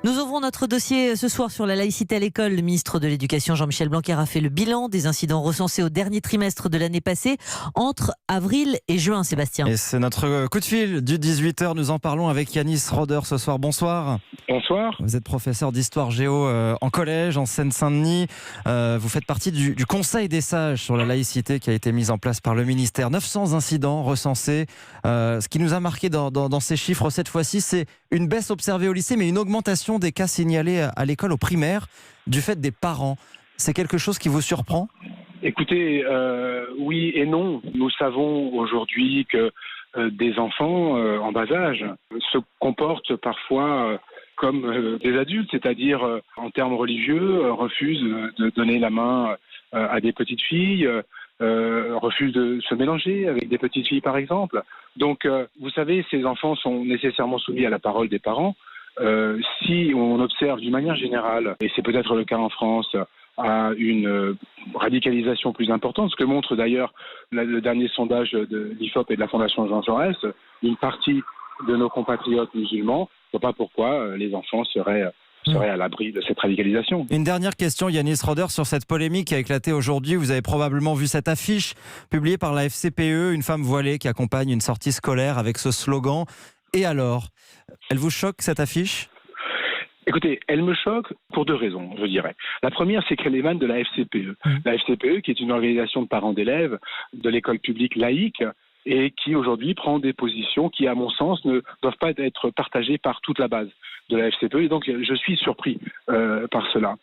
Nous ouvrons notre dossier ce soir sur la laïcité à l'école. Le ministre de l'Éducation, Jean-Michel Blanquer, a fait le bilan des incidents recensés au dernier trimestre de l'année passée, entre avril et juin, Sébastien. Et c'est notre coup de fil du 18h. Nous en parlons avec Yanis Roder ce soir. Bonsoir. Bonsoir. Vous êtes professeur d'histoire géo en collège, en Seine-Saint-Denis. Vous faites partie du Conseil des sages sur la laïcité qui a été mis en place par le ministère. 900 incidents recensés. Ce qui nous a marqué dans ces chiffres cette fois-ci, c'est une baisse observée au lycée, mais une augmentation des cas signalés à l'école, au primaire, du fait des parents. C'est quelque chose qui vous surprend ? Écoutez, oui et non. Nous savons aujourd'hui que des enfants en bas âge se comportent parfois comme des adultes, c'est-à-dire en termes religieux, refusent de donner la main à des petites filles, refusent de se mélanger avec des petites filles par exemple. Donc, vous savez, ces enfants sont nécessairement soumis à la parole des parents. Si on observe d'une manière générale, et c'est peut-être le cas en France, à une radicalisation plus importante, ce que montre d'ailleurs le dernier sondage de l'IFOP et de la Fondation Jean Jaurès, une partie de nos compatriotes musulmans, je ne vois pas pourquoi les enfants seraient à l'abri de cette radicalisation. Une dernière question, Yanis Roder, sur cette polémique qui a éclaté aujourd'hui. Vous avez probablement vu cette affiche publiée par la FCPE, une femme voilée qui accompagne une sortie scolaire avec ce slogan. Et alors, elle vous choque cette affiche ? Écoutez, elle me choque pour deux raisons, je dirais. La première, c'est qu'elle émane de la FCPE. La FCPE, qui est une organisation de parents d'élèves de l'école publique laïque, et qui aujourd'hui prend des positions qui, à mon sens, ne doivent pas être partagées par toute la base de la FCPE. Et donc, je suis surpris par cela.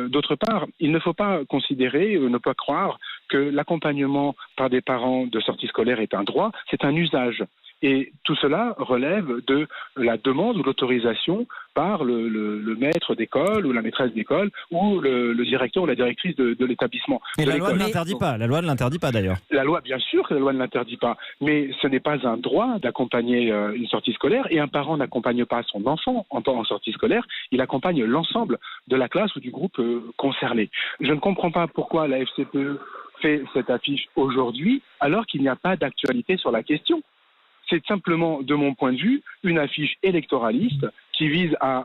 D'autre part, il ne faut pas considérer, ne pas croire que l'accompagnement par des parents de sortie scolaire est un droit, c'est un usage. Et tout cela relève de la demande ou l'autorisation par le maître d'école ou la maîtresse d'école ou le directeur ou la directrice de l'établissement. Et la loi ne l'interdit pas. La loi ne l'interdit pas d'ailleurs. La loi, bien sûr que la loi ne l'interdit pas. Mais ce n'est pas un droit d'accompagner une sortie scolaire. Et un parent n'accompagne pas son enfant en sortie scolaire. Il accompagne l'ensemble de la classe ou du groupe concerné. Je ne comprends pas pourquoi la FCPE fait cette affiche aujourd'hui alors qu'il n'y a pas d'actualité sur la question. C'est simplement, de mon point de vue, une affiche électoraliste qui vise à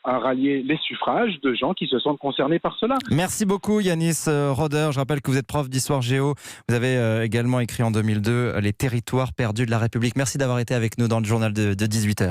rallier les suffrages de gens qui se sentent concernés par cela. Merci beaucoup Yanis Roder. Je rappelle que vous êtes prof d'histoire géo. Vous avez également écrit en 2002 Les territoires perdus de la République. Merci d'avoir été avec nous dans le journal de 18h.